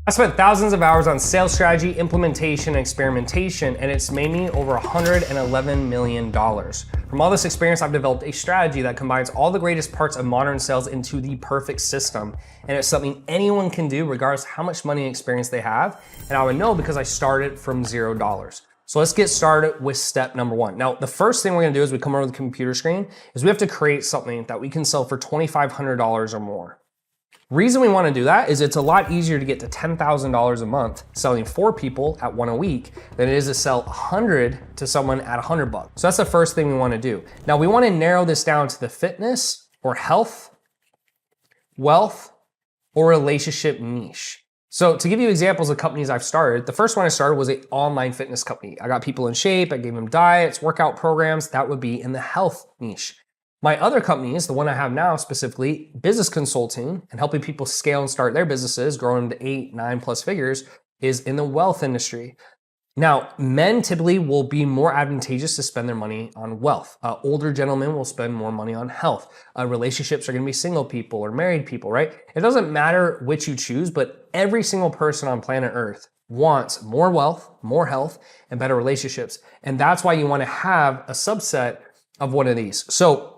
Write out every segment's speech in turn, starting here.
I spent thousands of hours on sales strategy, implementation, and experimentation, and it's made me over $111 million. From all this experience, I've developed a strategy that combines all the greatest parts of modern sales into the perfect system. And it's something anyone can do regardless of how much money and experience they have. And I would know because I started from $0. So let's get started with step number one. Now, the first thing we're gonna do is we come over to the computer screen is we have to create something that we can sell for $2,500 or more. Reason we want to do that is it's a lot easier to get to $10,000 a month selling 4 people at 1 a week than it is to sell 100 to someone at $100. So that's the first thing we want to do. Now we want to narrow this down to the fitness or health, wealth, or relationship niche. So to give you examples of companies I've started, the first one I started was an online fitness company. I got people in shape, I gave them diets, workout programs. That would be in the health niche. My other companies, the one I have now specifically, business consulting and helping people scale and start their businesses, growing to 8, 9+ figures, is in the wealth industry. Now, men typically will be more advantageous to spend their money on wealth. Older gentlemen will spend more money on health. Relationships are gonna be single people or married people, right? It doesn't matter which you choose, but every single person on planet Earth wants more wealth, more health, and better relationships. And that's why you wanna have a subset of one of these. So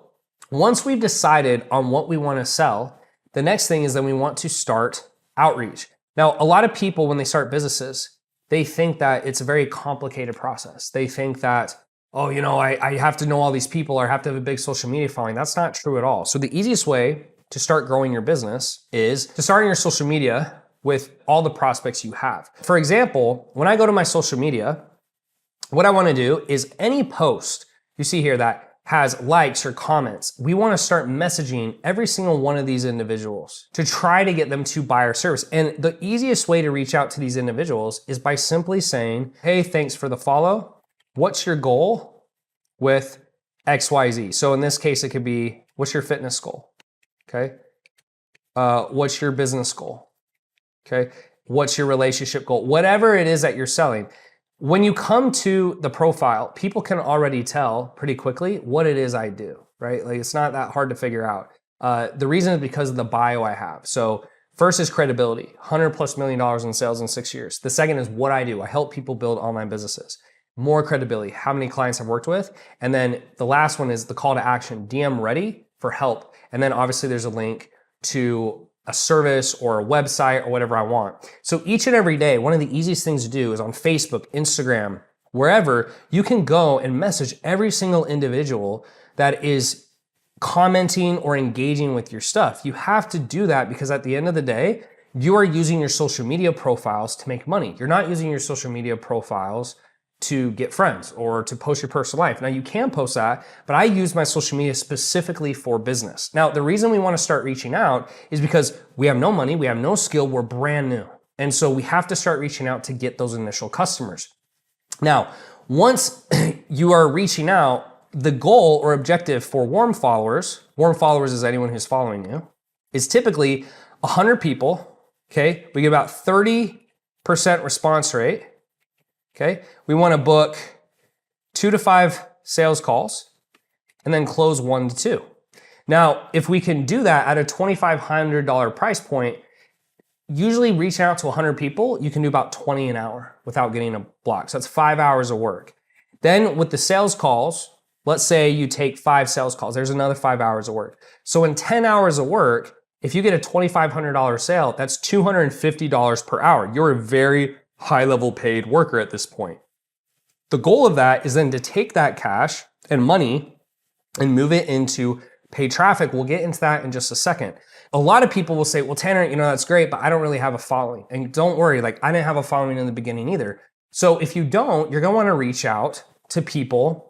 once we've decided on what we want to sell, the next thing is that we want to start outreach. Now, a lot of people, when they start businesses, they think that it's a very complicated process. They think that, oh, you know, I have to know all these people or I have to have a big social media following. That's not true at all. So the easiest way to start growing your business is to start on your social media with all the prospects you have. For example, when I go to my social media, what I want to do is any post you see here that has likes or comments, we want to start messaging every single one of these individuals to try to get them to buy our service. And the easiest way to reach out to these individuals is by simply saying, hey, thanks for the follow. What's your goal with XYZ? So in this case, it could be, what's your fitness goal? Okay. What's your business goal? Okay. What's your relationship goal? Whatever it is that you're selling. When you come to the profile, people can already tell pretty quickly what it is I do, right? Like it's not that hard to figure out. The reason is because of the bio I have. So first is credibility, $100+ million in sales in 6 years. The second is what I do. I help people build online businesses. More credibility, how many clients I've worked with. And then the last one is the call to action, DM ready for help. And then obviously there's a link to a service or a website or whatever I want. So each and every day, one of the easiest things to do is on Facebook, Instagram, wherever, you can go and message every single individual that is commenting or engaging with your stuff. You have to do that because at the end of the day, you are using your social media profiles to make money. You're not using your social media profiles to get friends or to post your personal life. Now you can post that, but I use my social media specifically for business. Now, the reason we want to start reaching out is because we have no money, we have no skill, we're brand new. And so we have to start reaching out to get those initial customers. Now, once you are reaching out, the goal or objective for warm followers is anyone who's following you, is typically 100 people, okay? We get about 30% response rate. Okay, we want to book 2 to 5 sales calls and then close 1 to 2. Now, if we can do that at a $2,500 price point, usually reaching out to 100 people, you can do about 20 an hour without getting a block. So that's 5 hours of work. Then with the sales calls, let's say you take 5 sales calls, there's another 5 hours of work. So in 10 hours of work, if you get a $2,500 sale, that's $250 per hour. You're a very high-level paid worker at this point. The goal of that is then to take that cash and money and move it into paid traffic. We'll get into that in just a second. A lot of people will say, well, Tanner, you know, that's great, but I don't really have a following. And don't worry, like I didn't have a following in the beginning either. So if you don't, you're gonna wanna reach out to people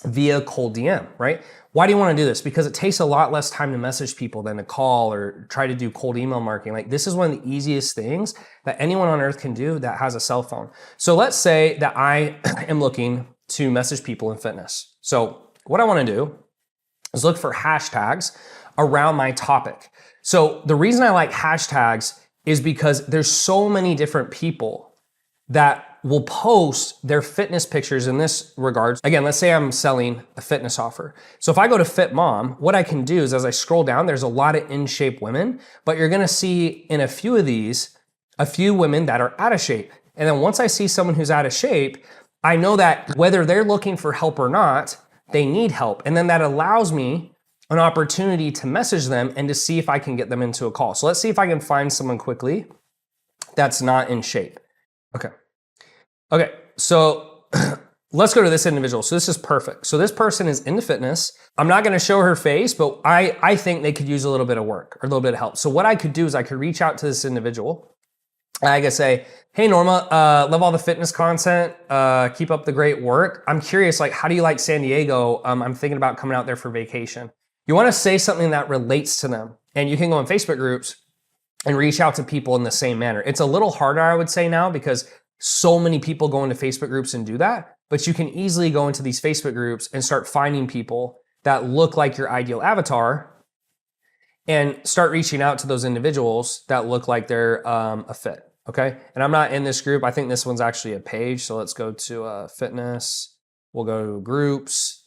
via cold DM, right? Why do you want to do this? Because it takes a lot less time to message people than to call or try to do cold email marketing. Like this is one of the easiest things that anyone on earth can do that has a cell phone. So let's say that I am looking to message people in fitness. So what I want to do is look for hashtags around my topic. So the reason I like hashtags is because there's so many different people that will post their fitness pictures in this regards. Again, let's say I'm selling a fitness offer. So if I go to Fit Mom, what I can do is as I scroll down, there's a lot of in shape women, but you're gonna see in a few of these a few women that are out of shape. And then once I see someone who's out of shape, I know that whether they're looking for help or not, they need help. And then that allows me an opportunity to message them and to see if I can get them into a call. So let's see if I can find someone quickly that's not in shape. Okay, so let's go to this individual. So this is perfect. So this person is into fitness. I'm not gonna show her face, but I think they could use a little bit of work or a little bit of help. So what I could do is I could reach out to this individual. I could say, hey Norma, love all the fitness content, keep up the great work. I'm curious, like, how do you like San Diego? I'm thinking about coming out there for vacation. You wanna say something that relates to them. And you can go in Facebook groups and reach out to people in the same manner. It's a little harder, I would say now, because so many people go into Facebook groups and do that, but you can easily go into these Facebook groups and start finding people that look like your ideal avatar and start reaching out to those individuals that look like they're a fit. Okay, and I'm not in this group. I think this one's actually a page. So let's go to fitness. We'll go to groups.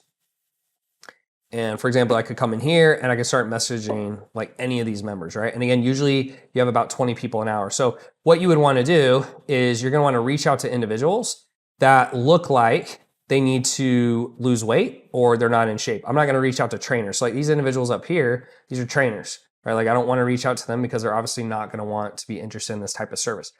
And for example, I could come in here and I could start messaging like any of these members, right? And again, usually you have about 20 people an hour. So what you would want to do is you're going to want to reach out to individuals that look like they need to lose weight or they're not in shape. I'm not going to reach out to trainers. So like these individuals up here, these are trainers. Right? Like I don't want to reach out to them because they're obviously not going to want to be interested in this type of service.